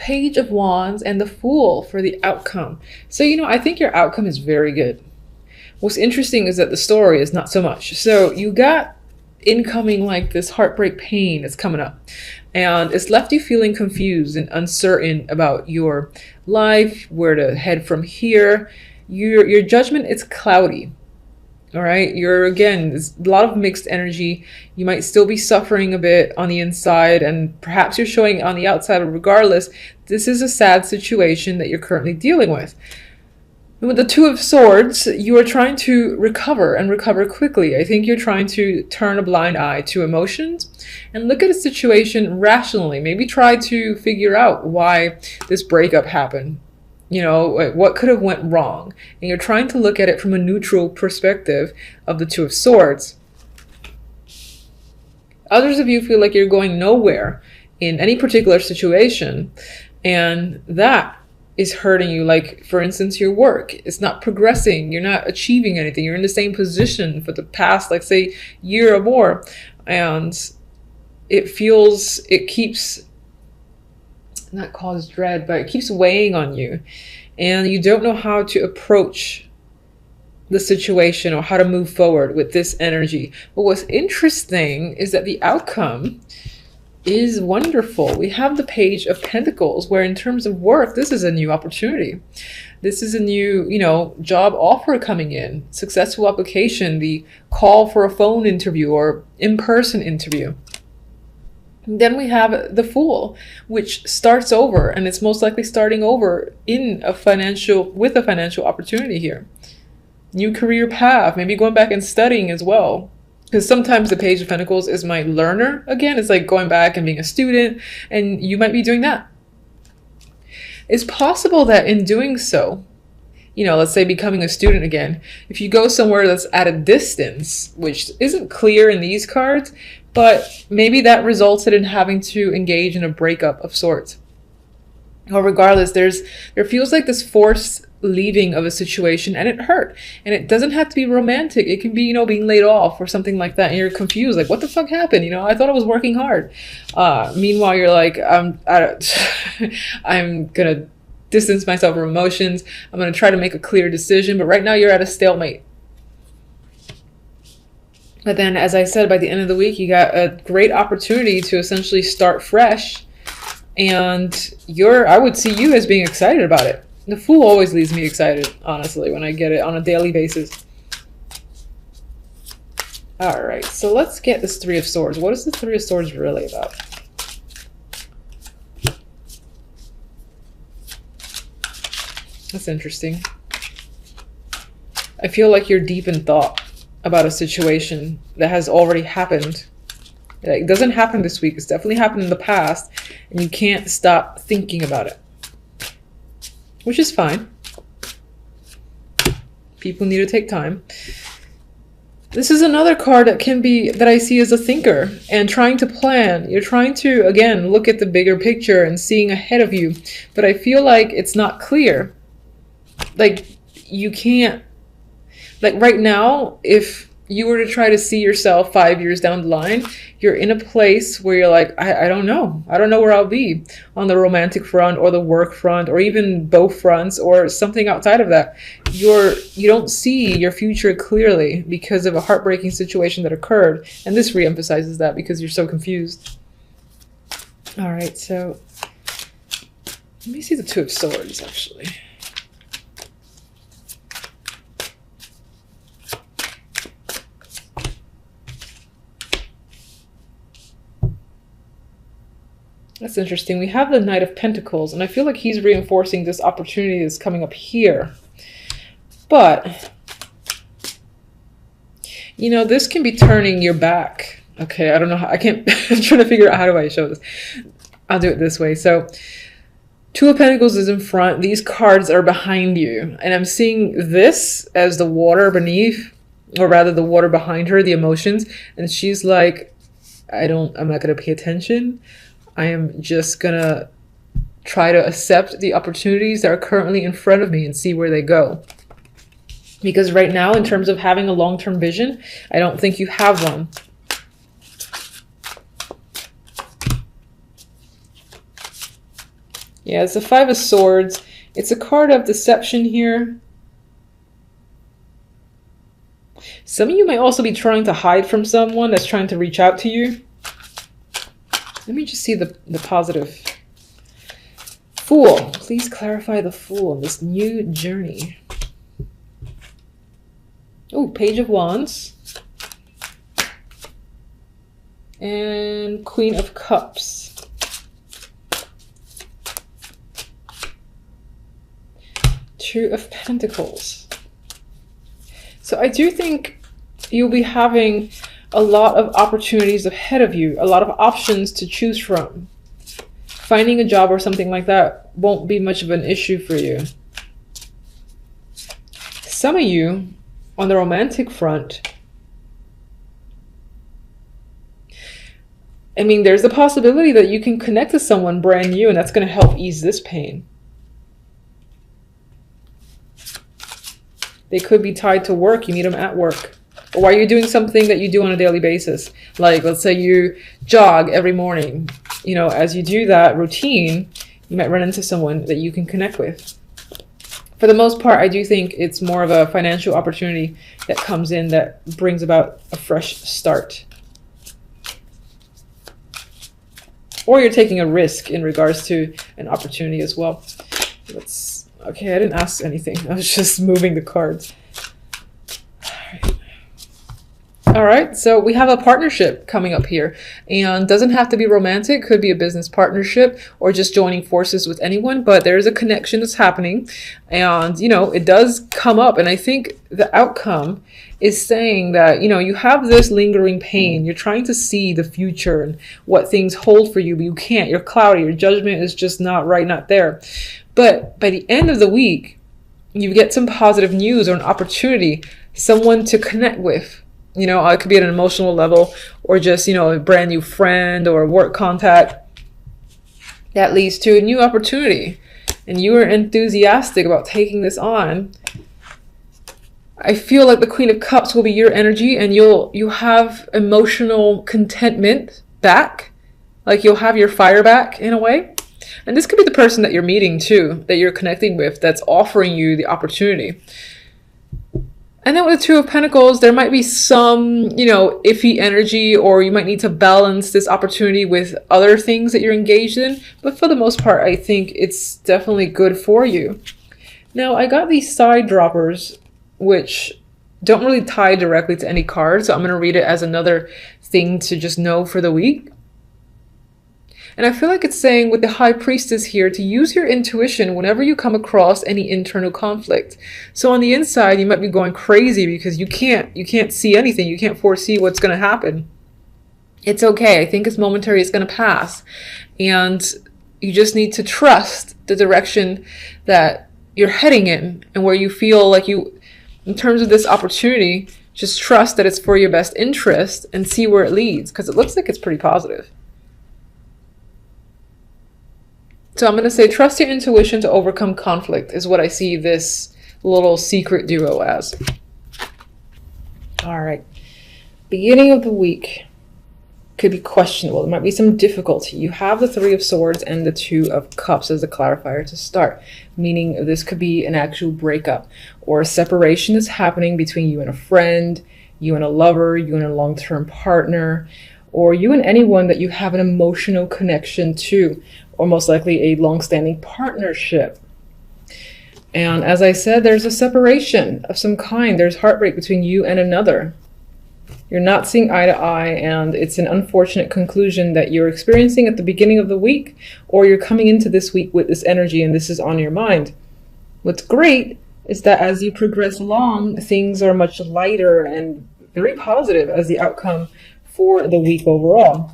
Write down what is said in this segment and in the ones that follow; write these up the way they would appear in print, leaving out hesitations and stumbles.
Page of Wands and the Fool for the outcome. So, I think your outcome is very good. What's interesting is that the story is not so much. So you got incoming like this heartbreak pain that's coming up, and it's left you feeling confused and uncertain about your life, where to head from here. Your judgment is cloudy. All right, there's a lot of mixed energy. You might still be suffering a bit on the inside, and perhaps you're showing on the outside. But regardless, this is a sad situation that you're currently dealing with. And with the Two of Swords, you are trying to recover and recover quickly. I think you're trying to turn a blind eye to emotions and look at a situation rationally. Maybe try to figure out why this breakup happened. What could have went wrong? And you're trying to look at it from a neutral perspective of the Two of Swords. Others of you feel like you're going nowhere in any particular situation, and that is hurting you. Like, for instance, your work is not progressing. You're not achieving anything. You're in the same position for the past, like, say, year or more. And it keeps, not cause dread, but it keeps weighing on you. And you don't know how to approach the situation or how to move forward with this energy. But what's interesting is that the outcome is wonderful. We have the Page of Pentacles, where in terms of work, this is a new opportunity. This is a new, job offer coming in, successful application, the call for a phone interview or in-person interview. Then we have the Fool, which starts over, and it's most likely starting over with a financial opportunity here. New career path, maybe going back and studying as well. Because sometimes the Page of Pentacles is my learner again. It's like going back and being a student, and you might be doing that. It's possible that in doing so, let's say becoming a student again, if you go somewhere that's at a distance, which isn't clear in these cards, but maybe that resulted in having to engage in a breakup of sorts. Or regardless, there feels like this forced leaving of a situation, and it hurt. And it doesn't have to be romantic. It can be, being laid off or something like that, and you're confused, like, what the fuck happened? I thought I was working hard. Meanwhile, you're like, I'm gonna distance myself from emotions. I'm gonna try to make a clear decision, but right now you're at a stalemate. But then, as I said, by the end of the week, you got a great opportunity to essentially start fresh. And I would see you as being excited about it. The Fool always leaves me excited, honestly, when I get it on a daily basis. All right, so let's get this Three of Swords. What is the Three of Swords really about? That's interesting. I feel like you're deep in thought about a situation that has already happened. It doesn't happen this week. It's definitely happened in the past, and you can't stop thinking about it, which is fine. People need to take time. This is another card that I see as a thinker and trying to plan. You're trying to, again, look at the bigger picture and seeing ahead of you, but I feel like it's not clear. Like, you can't, like right now, if you were to try to see yourself 5 years down the line, you're in a place where you're like, I don't know. I don't know where I'll be on the romantic front or the work front or even both fronts or something outside of that. You don't see your future clearly because of a heartbreaking situation that occurred. And this reemphasizes that because you're so confused. All right, so let me see the Two of Swords, actually. That's interesting. We have the Knight of Pentacles, and I feel like he's reinforcing this opportunity that's coming up here. But, this can be turning your back. Okay, I don't know how, I'm trying to figure out how do I show this. I'll do it this way. So, Two of Pentacles is in front. These cards are behind you. And I'm seeing this as the water beneath, or rather the water behind her, the emotions. And she's like, I'm not going to pay attention. I am just gonna try to accept the opportunities that are currently in front of me and see where they go. Because right now, in terms of having a long-term vision, I don't think you have one. Yeah, it's the Five of Swords. It's a card of deception here. Some of you might also be trying to hide from someone that's trying to reach out to you. Let me just see the positive. Fool. Please clarify the Fool in this new journey. Oh, Page of Wands. And Queen of Cups. Two of Pentacles. So I do think you'll be having a lot of opportunities ahead of you, a lot of options to choose from. Finding a job or something like that won't be much of an issue for you. Some of you, on the romantic front, I mean, there's a possibility that you can connect to someone brand new, and that's going to help ease this pain. They could be tied to work. You meet them at work. Or while you're doing something that you do on a daily basis. Like, let's say you jog every morning. You know, as you do that routine, you might run into someone that you can connect with. For the most part, I do think it's more of a financial opportunity that comes in that brings about a fresh start. Or you're taking a risk in regards to an opportunity as well. Okay, I didn't ask anything. I was just moving the cards. All right, so we have a partnership coming up here, and doesn't have to be romantic, could be a business partnership or just joining forces with anyone, but there's a connection that's happening, and you know, it does come up, and I think the outcome is saying that, you know, you have this lingering pain, you're trying to see the future and what things hold for you, but you can't, you're cloudy, your judgment is just not right, not there. But by the end of the week, you get some positive news or an opportunity, someone to connect with. You know, it could be at an emotional level or just, you know, a brand new friend or a work contact that leads to a new opportunity. And you are enthusiastic about taking this on. I feel like the Queen of Cups will be your energy, and you'll have emotional contentment back. Like you'll have your fire back in a way. And this could be the person that you're meeting too, that you're connecting with, that's offering you the opportunity. And then with the Two of Pentacles, there might be some, you know, iffy energy, or you might need to balance this opportunity with other things that you're engaged in. But for the most part, I think it's definitely good for you. Now, I got these side droppers, which don't really tie directly to any card. So I'm going to read it as another thing to just know for the week. And I feel like it's saying with the High Priestess here to use your intuition whenever you come across any internal conflict. So on the inside, you might be going crazy because you can't see anything. You can't foresee what's going to happen. It's okay. I think it's momentary. It's going to pass. And you just need to trust the direction that you're heading in, and where you feel like you, in terms of this opportunity, just trust that it's for your best interest and see where it leads, because it looks like it's pretty positive. So I'm going to say trust your intuition to overcome conflict is what I see this little secret duo as. All right. Beginning of the week could be questionable. There might be some difficulty. You have the Three of Swords and the Two of Cups as a clarifier to start, meaning this could be an actual breakup or a separation that's happening between you and a friend, you and a lover, you and a long-term partner, or you and anyone that you have an emotional connection to, or most likely a long-standing partnership. And as I said, there's a separation of some kind. There's heartbreak between you and another. You're not seeing eye to eye, and it's an unfortunate conclusion that you're experiencing at the beginning of the week, or you're coming into this week with this energy and this is on your mind. What's great is that as you progress along, things are much lighter and very positive as the outcome for the week overall.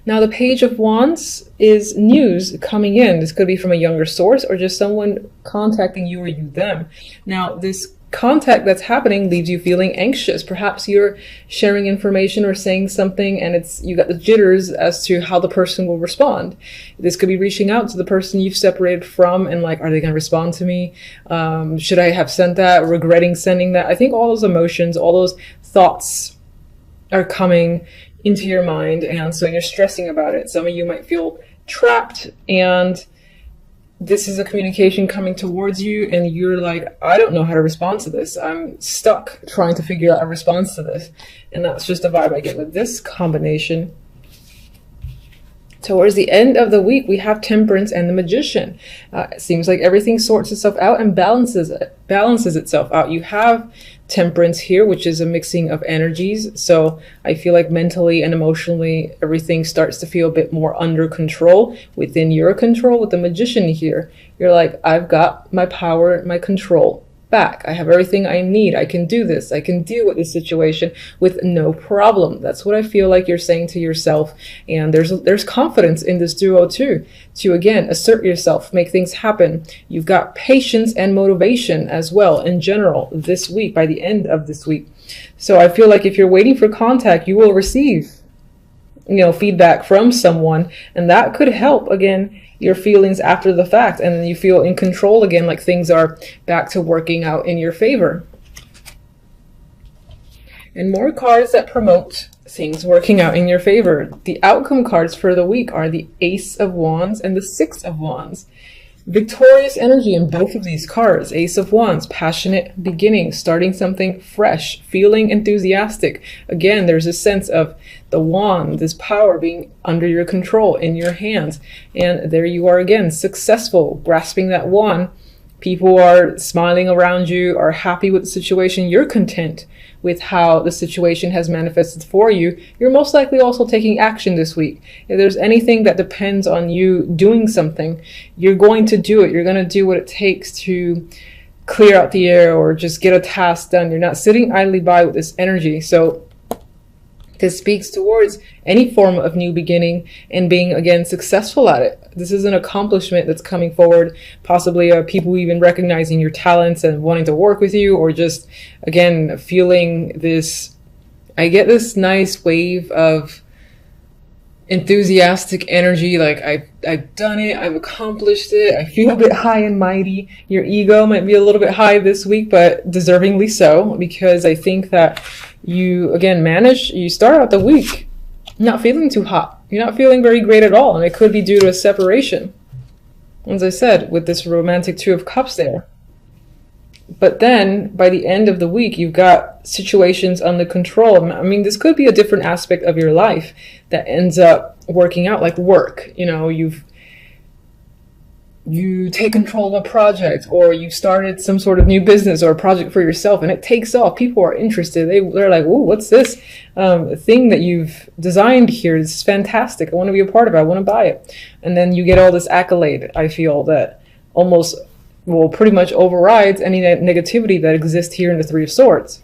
Now, the Page of Wands is news coming in. This could be from a younger source or just someone contacting you or you them. Now, this contact that's happening leaves you feeling anxious. Perhaps you're sharing information or saying something and you got the jitters as to how the person will respond. This could be reaching out to the person you've separated from and like, are they going to respond to me? Should I have sent that? Regretting sending that? I think all those emotions, all those thoughts are coming. into your mind, and so you're stressing about it. Some of you might feel trapped, and this is a communication coming towards you, and you're like, I don't know how to respond to this. I'm stuck trying to figure out a response to this. And that's just a vibe I get with this combination. Towards the end of the week, we have Temperance and the Magician. It seems like everything sorts itself out and balances itself out. You have Temperance here, which is a mixing of energies. So I feel like mentally and emotionally, everything starts to feel a bit more under control, within your control. With the Magician here, you're like, I've got my power, my control back. I have everything I need. I can do this. I can deal with this situation with no problem. That's what I feel like you're saying to yourself. And there's confidence in this duo too, to again assert yourself, make things happen. You've got patience and motivation as well in general this week, by the end of this week. So I feel like if you're waiting for contact, you will receive, feedback from someone, and that could help again your feelings after the fact, and then you feel in control again, like things are back to working out in your favor. And more cards that promote things working out in your favor. The outcome cards for the week are the Ace of Wands and the Six of Wands. Victorious energy in both of these cards. Ace of Wands, passionate beginning, starting something fresh, feeling enthusiastic. Again, there's a sense of the wand, this power being under your control, in your hands. And there you are again, successful, grasping that wand. People are smiling around you, are happy with the situation. You're content with how the situation has manifested for you. You're most likely also taking action this week. If there's anything that depends on you doing something, you're going to do it. You're going to do what it takes to clear out the air or just get a task done. You're not sitting idly by with this energy. So this speaks towards any form of new beginning and being, again, successful at it. This is an accomplishment that's coming forward, possibly people even recognizing your talents and wanting to work with you, or just, again, feeling this, I get this nice wave of enthusiastic energy, like I've done it, I've accomplished it, I feel a bit high and mighty. Your ego might be a little bit high this week, but deservingly so, because I think that you, again, you start out the week not feeling too hot. You're not feeling very great at all, and it could be due to a separation, as I said, with this romantic Two of Cups there. But then by the end of the week, you've got situations under control. I mean, this could be a different aspect of your life that ends up working out, like work. You take control of a project, or you started some sort of new business or a project for yourself, and it takes off. People are interested. They're like, "Ooh, what's this thing that you've designed here? This is fantastic. I want to be a part of it. I want to buy it." And then you get all this accolade. I feel that almost, pretty much overrides any negativity that exists here in the Three of Swords.